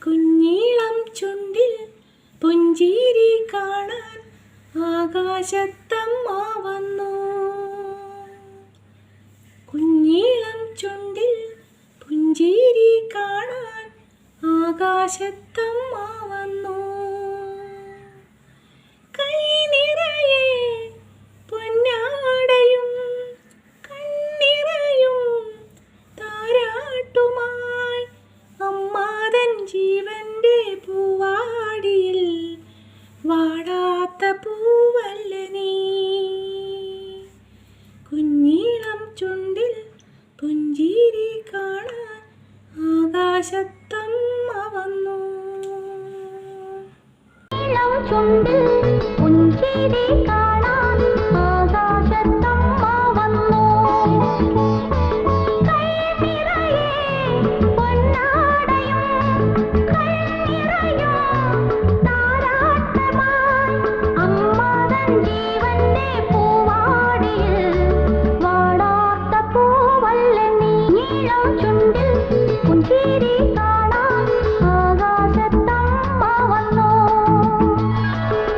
കുഞ്ഞീളം ചുണ്ടിൽ പുഞ്ചിരി കാണാൻ ആകാശത്തമ്മ വന്നു. കുഞ്ഞീളം ചുണ്ടിൽ പുഞ്ചിരി കാണാൻ ആകാശത്തമ്മ വന്നു. കൈ നിറയെ പൊന്നാടയും കണ്ണിറയും താരാട്ടുമായി അമ്മാതൻ ജീവന്റെ പൂവാടിയിൽ വാടാത്ത പൂവല്ല നീ. കുഞ്ഞീളം ചുണ്ടിൽ പുഞ്ചിരി കാണാൻ ആകാശത്തമ്മ വന്നു. ചുണ്ടിൽ പുഞ്ചിരി കാണാൻ